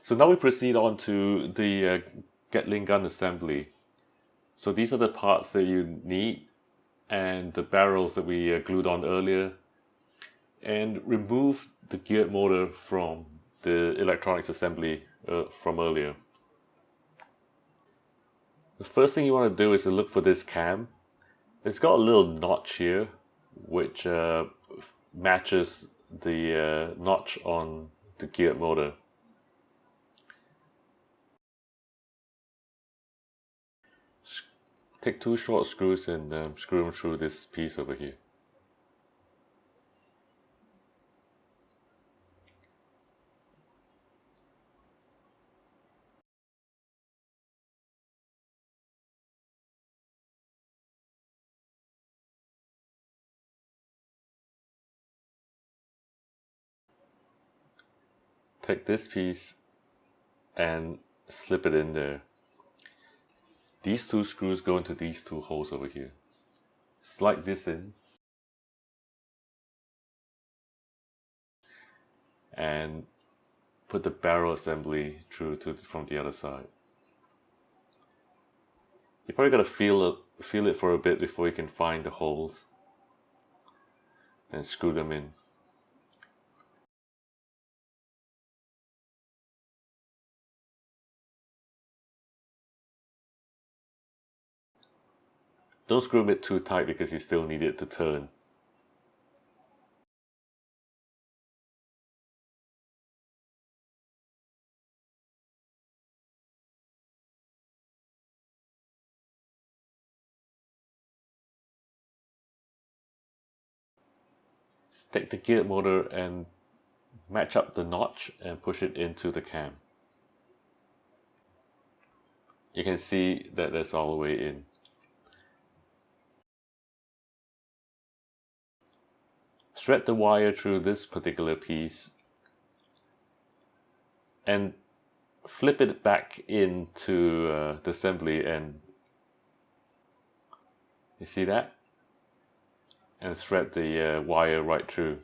So now we proceed on to the Gatling gun assembly. So these are the parts that you need, and the barrels that we glued on earlier, and remove the geared motor from the electronics assembly from earlier. The first thing you want to do is to look for this cam. It's got a little notch here, which matches the notch on the geared motor. Take two short screws and screw them through this piece over here. Take this piece and slip it in there. These two screws go into these two holes over here. Slide this in and put the barrel assembly through from the other side. You probably gotta feel it for a bit before you can find the holes and screw them in. Don't screw it too tight because you still need it to turn. Take the geared motor and match up the notch and push it into the cam. You can see that that's all the way in. Thread the wire through this particular piece and flip it back into the assembly, and you see that? And thread the wire right through.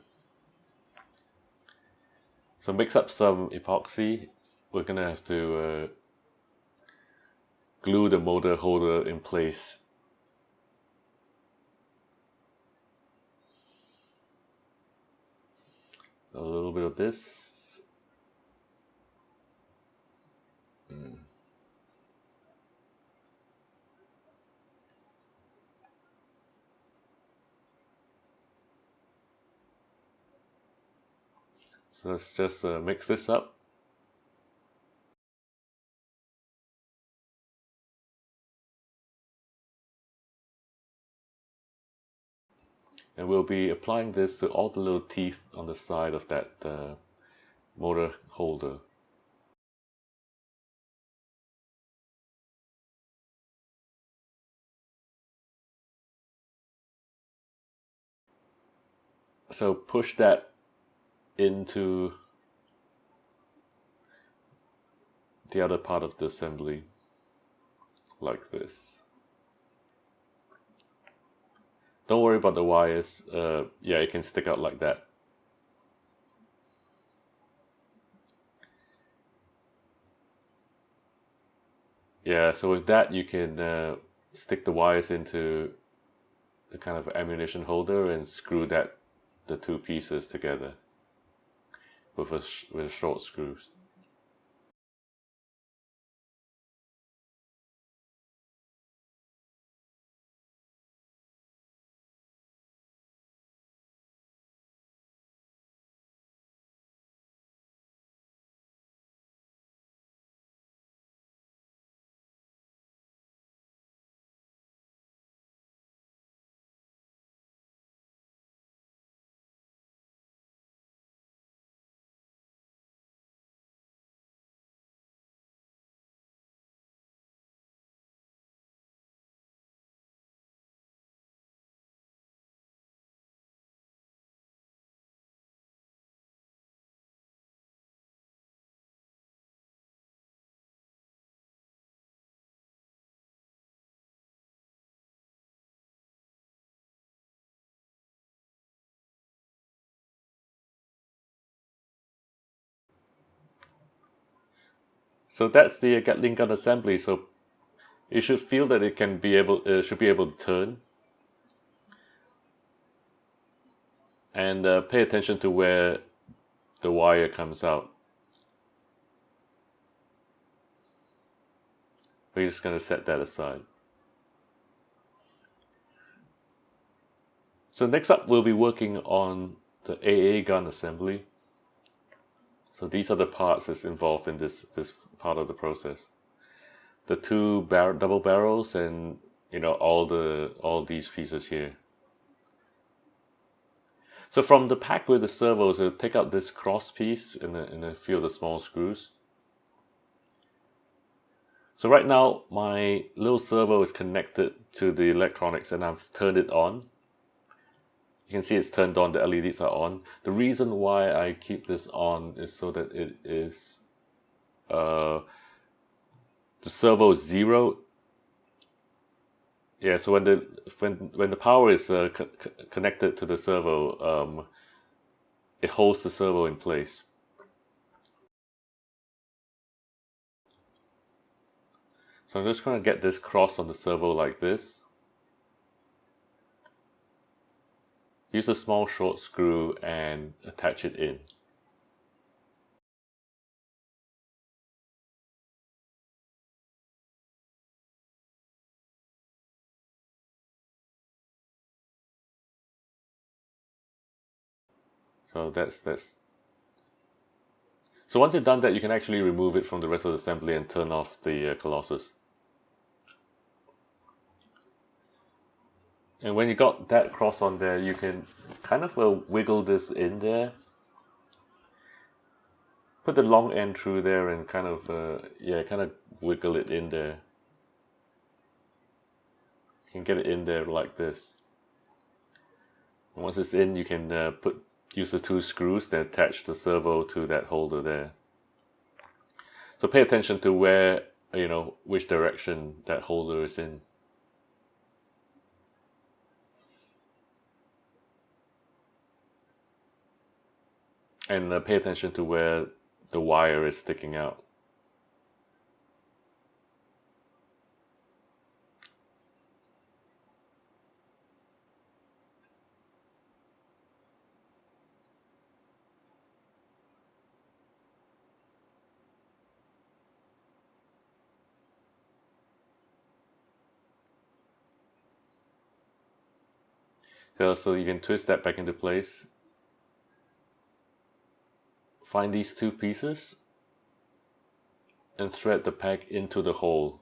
So mix up some epoxy. We're gonna have to glue the motor holder in place. A little bit of this. So let's just mix this up. And we'll be applying this to all the little teeth on the side of that motor holder. So push that into the other part of the assembly, like this. Don't worry about the wires, yeah, it can stick out like that. Yeah, so with that you can stick the wires into the kind of ammunition holder and screw the two pieces together with short screws. So that's the Gatling gun assembly. So you should feel that it can be able, should be able to turn. And pay attention to where the wire comes out. We're just going to set that aside. So next up, we'll be working on the AA gun assembly. So these are the parts that's involved in this part of the process. The two double barrels and all these pieces here. So from the pack with the servos, I'll take out this cross piece and a few of the small screws. So right now my little servo is connected to the electronics and I've turned it on. You can see it's turned on, the LEDs are on. The reason why I keep this on is so that it is the servo is 0. Yeah, so when the power is connected to the servo, it holds the servo in place. So I'm just going to get this cross on the servo like this. Use a small short screw and attach it in. So so once you've done that, you can actually remove it from the rest of the assembly and turn off the Colossus. And when you got that cross on there, you can kind of wiggle this in there. Put the long end through there and kind of wiggle it in there. You can get it in there like this. And once it's in, you can use the two screws that attach the servo to that holder there. So pay attention to where, which direction that holder is in. And pay attention to where the wire is sticking out. So you can twist that back into place. Find these two pieces and thread the peg into the hole.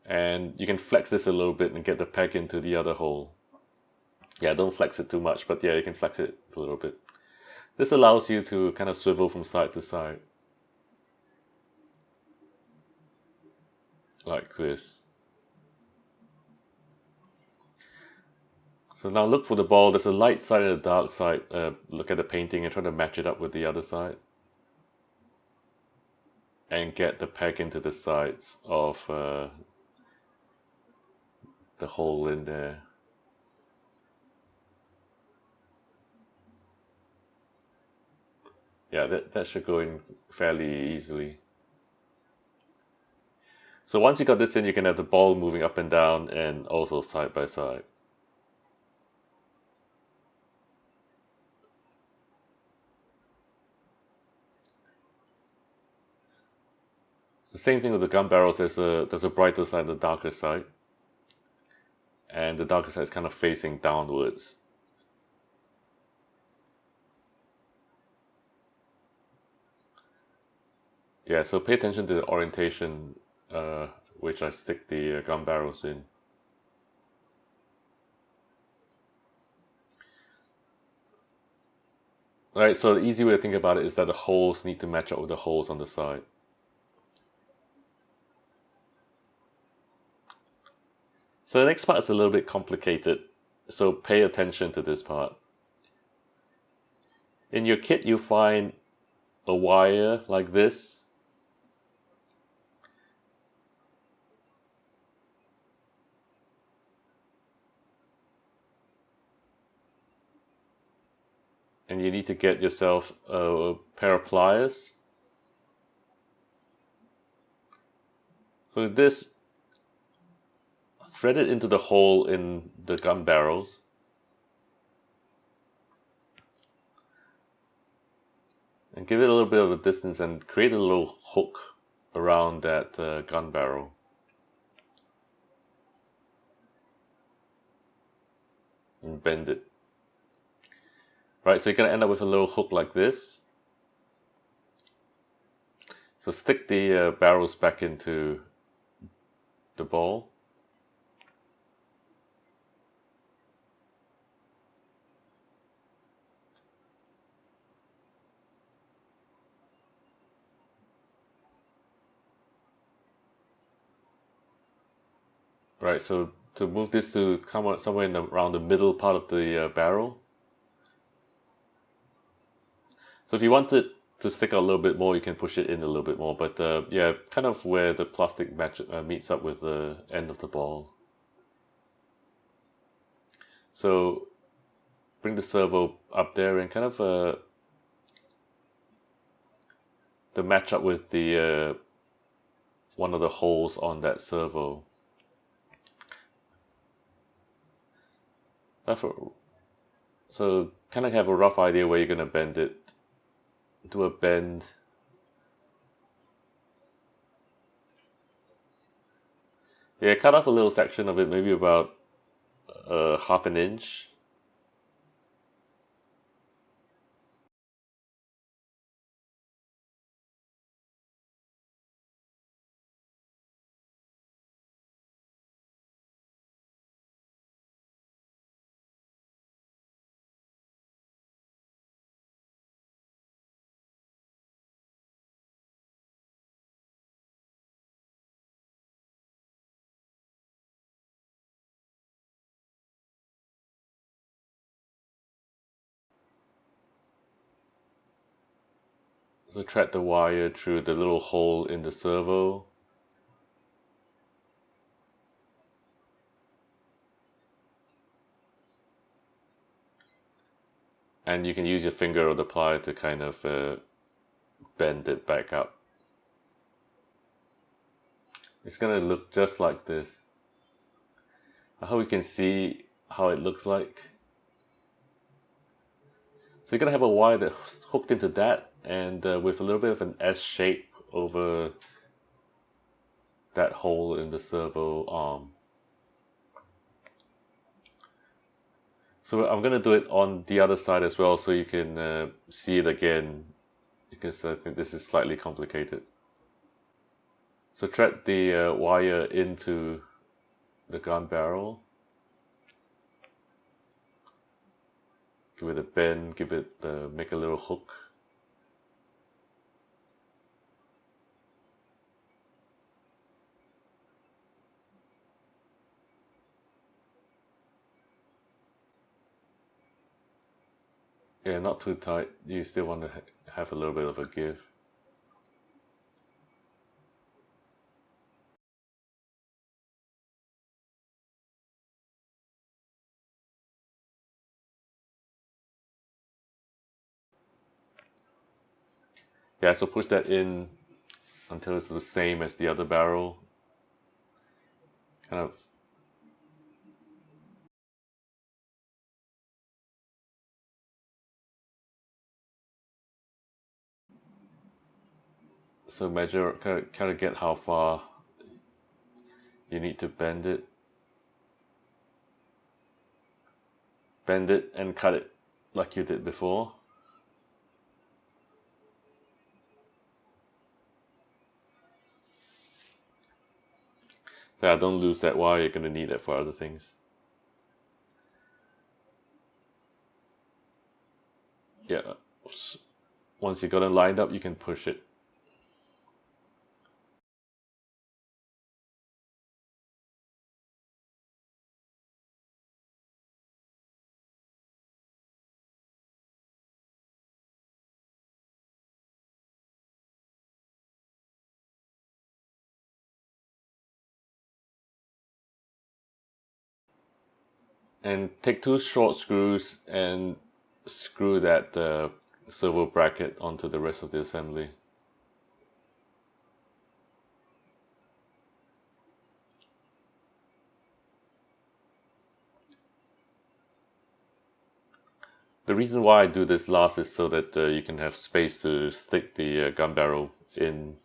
And you can flex this a little bit and get the peg into the other hole. Yeah, don't flex it too much, but yeah, you can flex it a little bit. This allows you to kind of swivel from side to side. Like this. So now look for the ball. There's a light side and a dark side. Look at the painting and try to match it up with the other side. And get the peg into the sides of the hole in there. Yeah, that should go in fairly easily. So once you got this in, you can have the ball moving up and down and also side by side. The same thing with the gun barrels. There's a brighter side and a darker side. And the darker side is kind of facing downwards. Yeah, so pay attention to the orientation which I stick the gun barrels in. Alright, so the easy way to think about it is that the holes need to match up with the holes on the side. So the next part is a little bit complicated, so pay attention to this part. In your kit, you find a wire like this. And you need to get yourself a pair of pliers. So this, thread it into the hole in the gun barrels. And give it a little bit of a distance and create a little hook around that gun barrel. And bend it. Right, so you're going to end up with a little hook like this. So stick the barrels back into the ball. Right, so to move this to somewhere in around the middle part of the barrel. So if you want it to stick out a little bit more, you can push it in a little bit more. But yeah, kind of where the plastic meets up with the end of the ball. So bring the servo up there and kind of to match up with the one of the holes on that servo. So kind of have a rough idea where you're going to bend it. Do a bend. Yeah, cut off a little section of it, maybe about half an inch. So thread the wire through the little hole in the servo. And you can use your finger or the plier to kind of bend it back up. It's going to look just like this. I hope you can see how it looks like. So you're going to have a wire that's hooked into that and with a little bit of an S shape over that hole in the servo arm. So I'm going to do it on the other side as well so you can see it again, because I think this is slightly complicated. So thread the wire into the gun barrel. Give it a bend, give it make a little hook. Yeah, not too tight. You still want to have a little bit of a give. Yeah, so push that in until it's the same as the other barrel. Kind of. So measure, kind of get how far you need to bend it. Bend it and cut it like you did before. So yeah, don't lose that wire, you're going to need it for other things. Yeah, once you got it lined up, you can push it. And take two short screws and screw that servo bracket onto the rest of the assembly. The reason why I do this last is so that you can have space to stick the gun barrel in.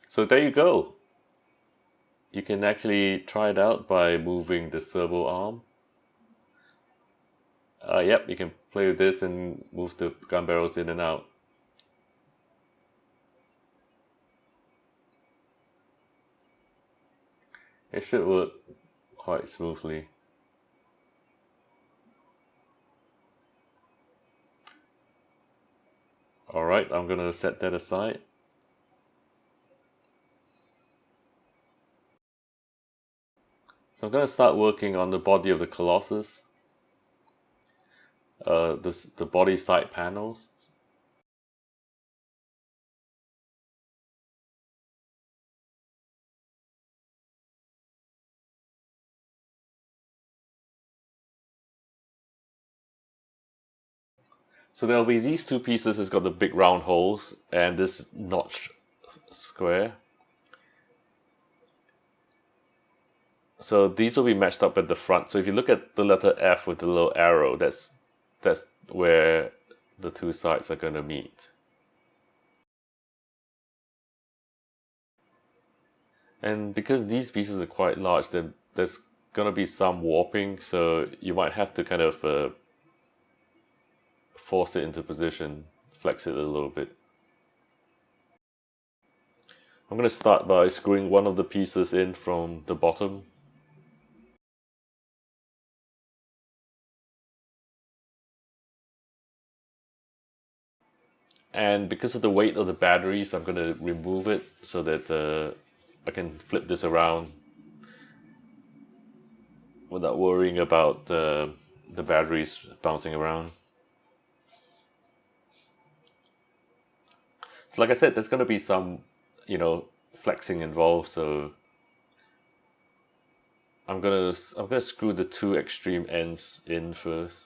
So there you go. You can actually try it out by moving the servo arm. Yep, you can play with this and move the gun barrels in and out. It should work quite smoothly. Alright, I'm gonna set that aside. So I'm gonna start working on the body of the Colossus. The body side panels. So there'll be these two pieces. It's got the big round holes and this notch square. So these will be matched up at the front. So if you look at the letter F with the little arrow, that's where the two sides are going to meet. And because these pieces are quite large, there's going to be some warping, so you might have to kind of force it into position, flex it a little bit. I'm going to start by screwing one of the pieces in from the bottom. And because of the weight of the batteries, I'm going to remove it so that I can flip this around without worrying about the batteries bouncing around. So like I said, there's going to be some, flexing involved, so I'm gonna screw the two extreme ends in first.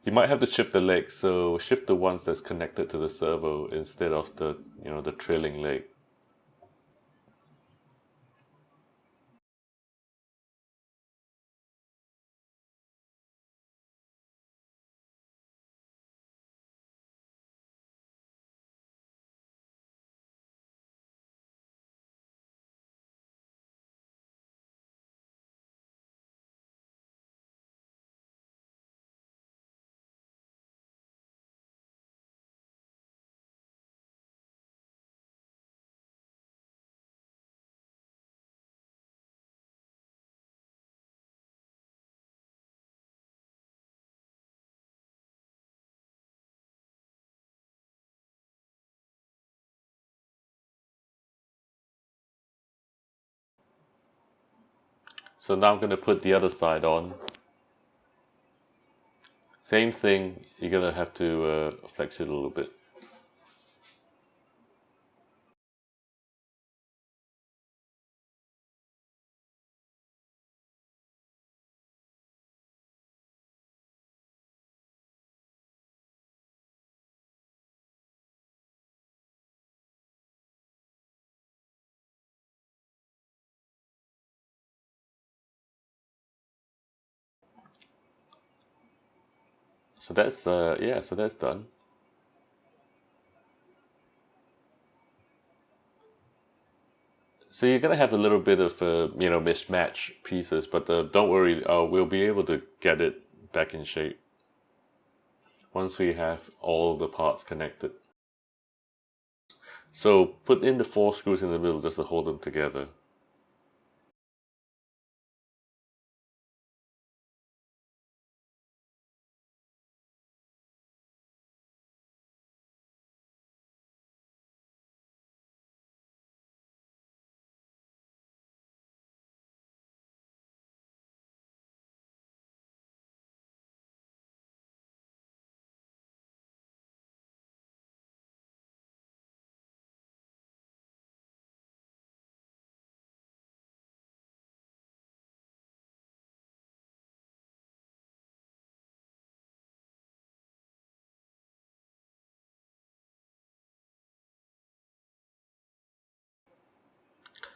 You might have to shift the legs, so shift the ones that's connected to the servo instead of the trailing leg. So now I'm going to put the other side on. Same thing, you're going to have to flex it a little bit. So that's yeah, so that's done. So you're gonna have a little bit of mismatch pieces, but don't worry, we'll be able to get it back in shape once we have all the parts connected. So put in the 4 screws in the middle just to hold them together.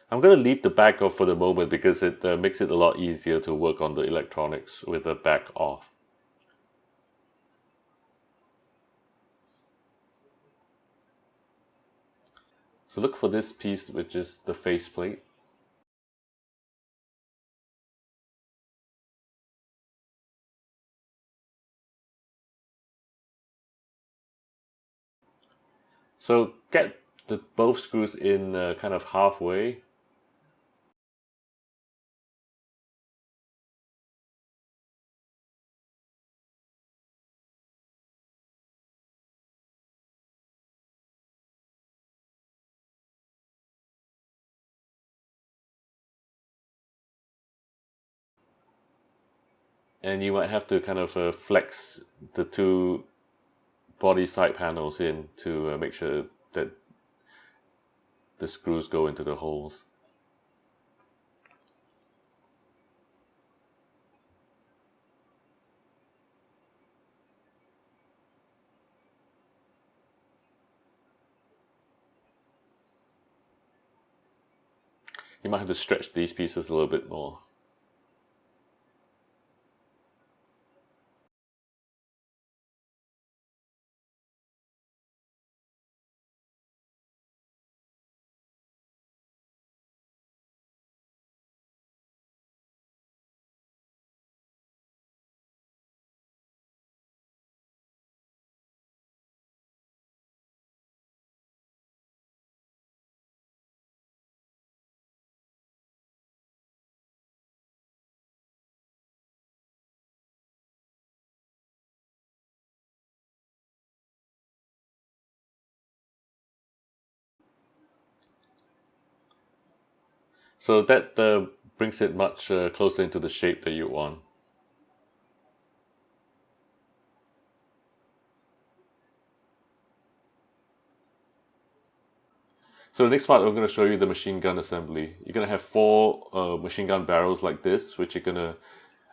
I'm going to leave the back off for the moment because it makes it a lot easier to work on the electronics with the back off. So look for this piece, which is the faceplate. So get both screws in kind of halfway. And you might have to kind of flex the 2 body side panels in to make sure that the screws go into the holes. You might have to stretch these pieces a little bit more. So that brings it much closer into the shape that you want. So the next part, I'm going to show you the machine gun assembly. You're going to have 4 machine gun barrels like this, which you're going to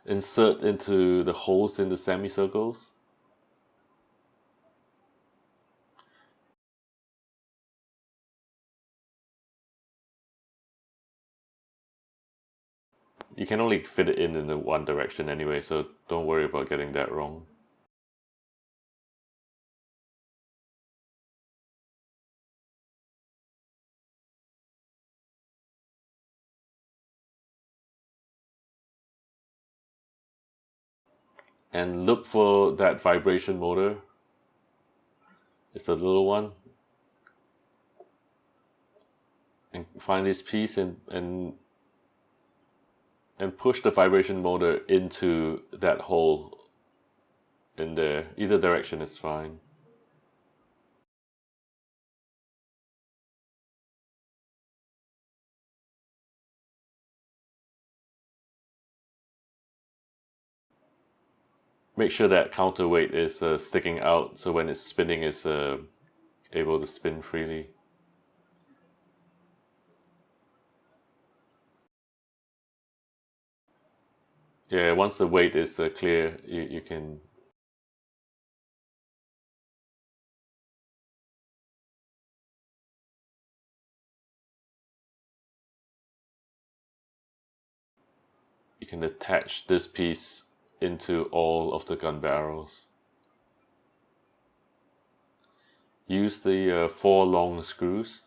insert into the holes in the semicircles. You can only fit it in the one direction anyway, so don't worry about getting that wrong. And look for that vibration motor. It's the little one. And find this piece and push the vibration motor into that hole in there. Either direction is fine. Make sure that counterweight is sticking out, so when it's spinning, it's able to spin freely. Yeah, once the weight is clear, you can. You can attach this piece into all of the gun barrels. use the 4 long screws.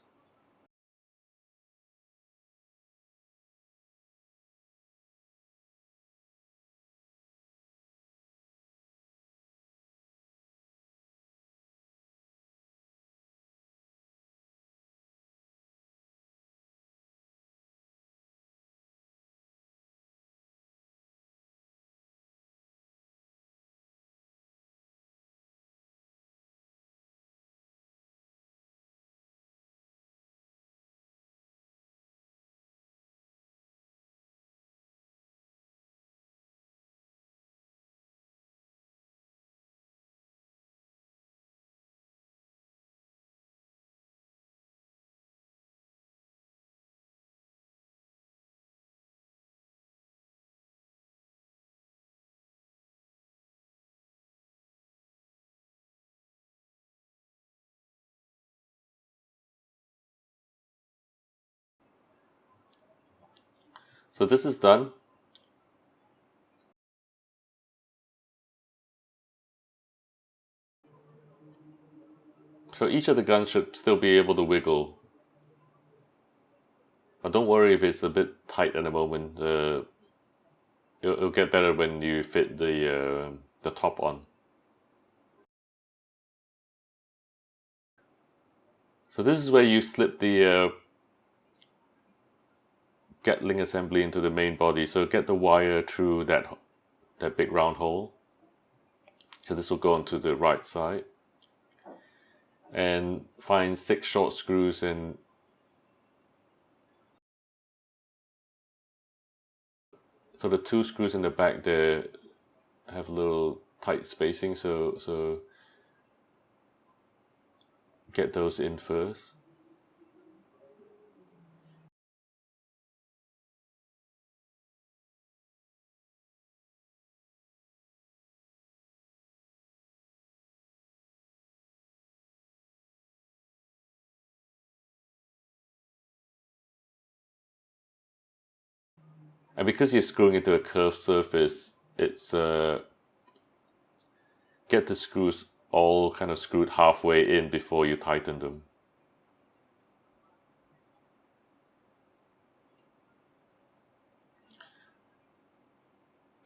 So this is done. So each of the guns should still be able to wiggle. But don't worry if it's a bit tight at the moment. It'll get better when you fit the top on. So this is where you slip the Gatling assembly into the main body. So get the wire through that big round hole. So this will go onto the right side. And find 6 short screws and so the 2 screws in the back there have a little tight spacing, so get those in first. And because you're screwing into a curved surface, it's get the screws all kind of screwed halfway in before you tighten them.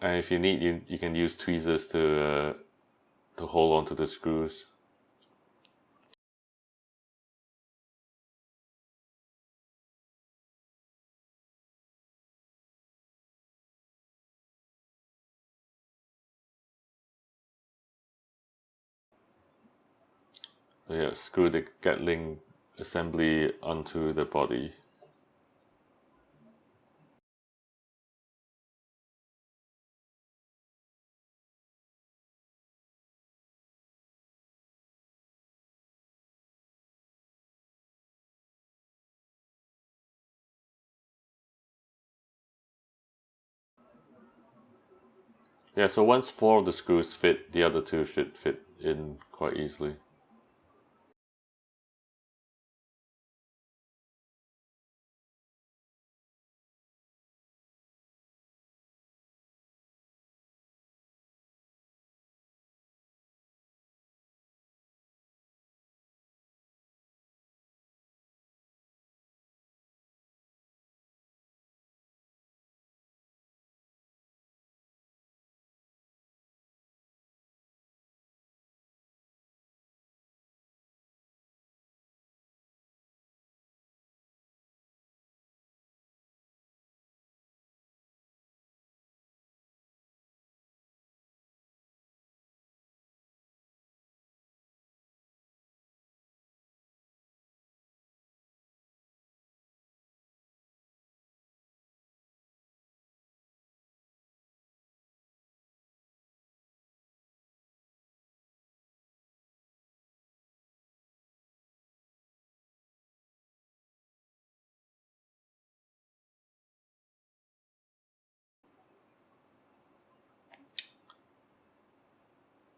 And if you need, you can use tweezers to hold on to the screws. So yeah, screw the Gatling assembly onto the body. Yeah, so once 4 of the screws fit, the other 2 should fit in quite easily.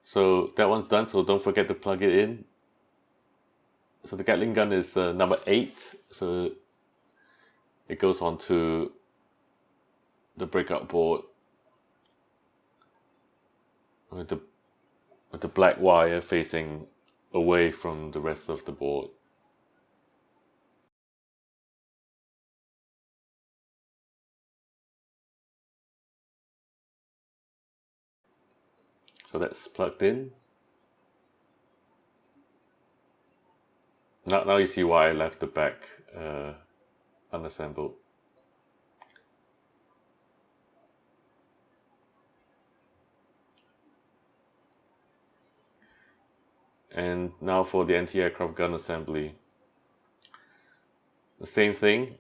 So that one's done, so don't forget to plug it in. So the Gatling gun is number 8, so it goes onto the breakout board with the black wire facing away from the rest of the board. So that's plugged in. Now you see why I left the back unassembled. And now for the anti-aircraft gun assembly. The same thing.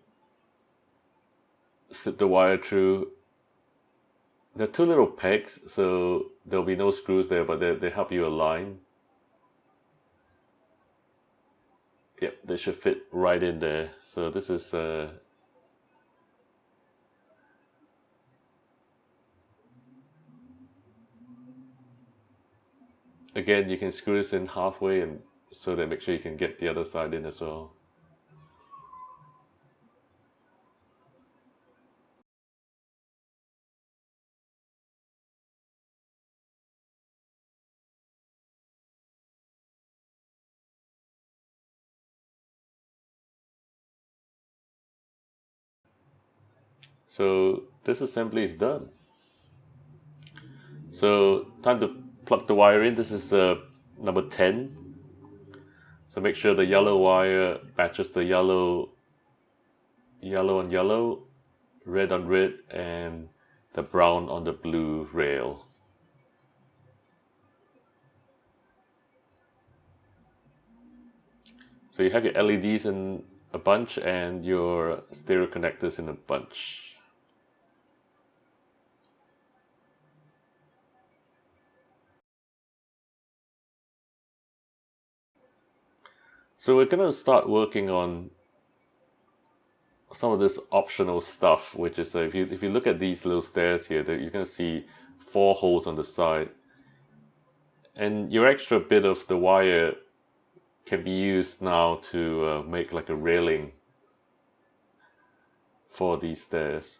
Slip the wire through. There are two little pegs, so there'll be no screws there, but they help you align. Yep, they should fit right in there. So this is again, you can screw this in halfway, and so that make sure you can get the other side in as well. So this assembly is done. So time to plug the wire in. This is number 10. So make sure the yellow wire matches the yellow on yellow, red on red, and the brown on the blue rail. So you have your LEDs in a bunch and your stereo connectors in a bunch. So we're going to start working on some of this optional stuff, which is if you look at these little stairs here, you're going to see 4 holes on the side. And your extra bit of the wire can be used now to make like a railing for these stairs.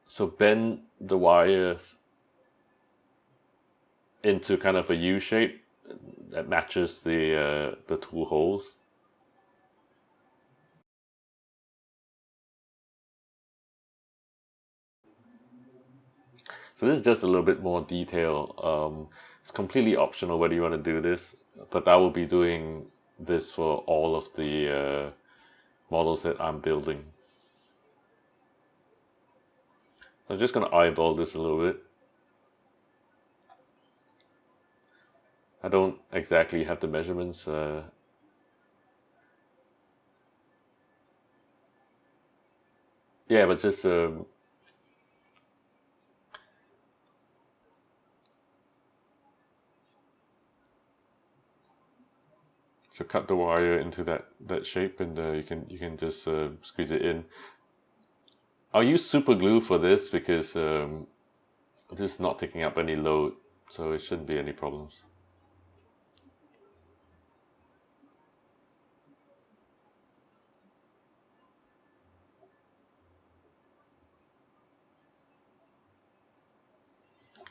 So bend the wires into kind of a U shape that matches the 2 holes. So this is just a little bit more detail. It's completely optional whether you want to do this, but I will be doing this for all of the models that I'm building. I'm just going to eyeball this a little bit. I don't exactly have the measurements. Yeah, but just so cut the wire into that shape, and you can just squeeze it in. I'll use super glue for this because this is not taking up any load, so it shouldn't be any problems.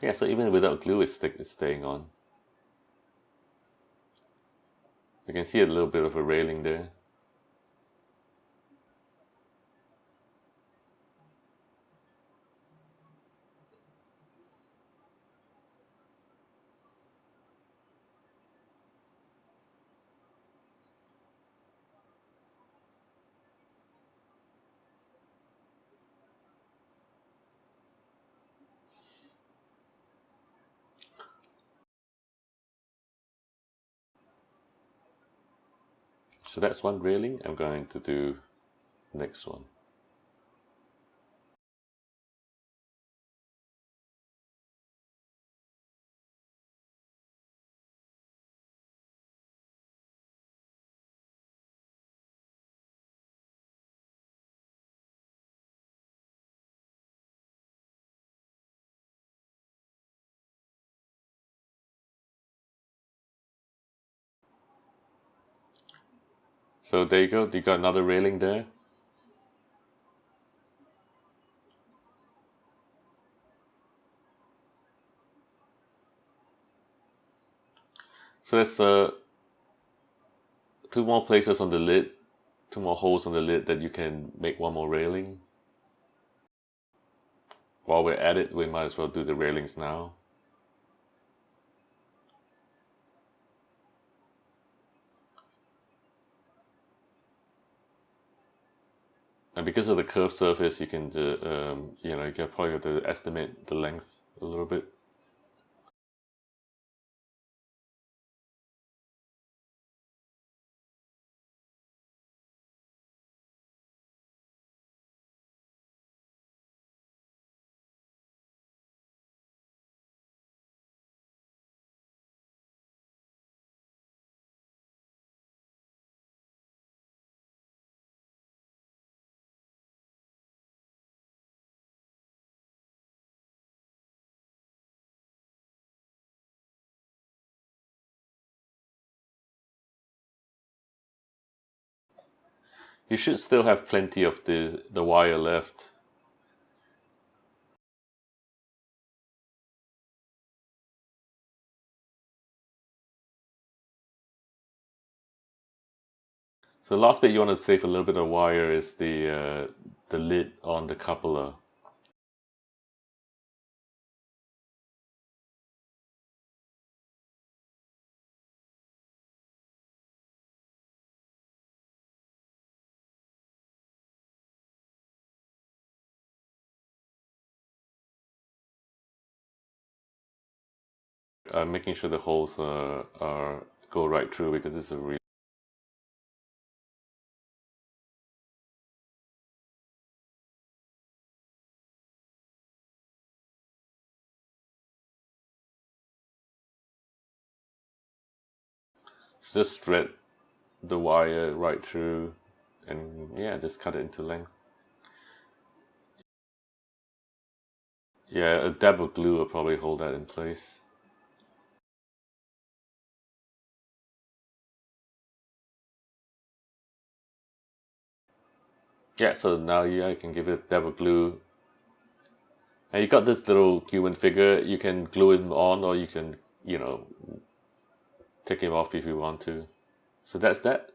Yeah, so even without glue, it's staying on. You can see a little bit of a railing there. So that's one railing. I'm going to do the next one. So there you go, you got another railing there. So there's 2 more places on the lid, 2 more holes on the lid that you can make 1 more railing. While we're at it, we might as well do the railings now. And because of the curved surface, you can, you know, you probably have to estimate the length a little bit. You should still have plenty of the wire left. So the last bit you want to save a little bit of wire is the lid on the cupola. Making sure the holes go right through, because this is a really just thread the wire right through, and yeah, just cut it into length. Yeah, a dab of glue will probably hold that in place. Yeah, so now you can give it a dab of glue. And you got this little human figure. You can glue him on, or you can, you know, take him off if you want to. So that's that.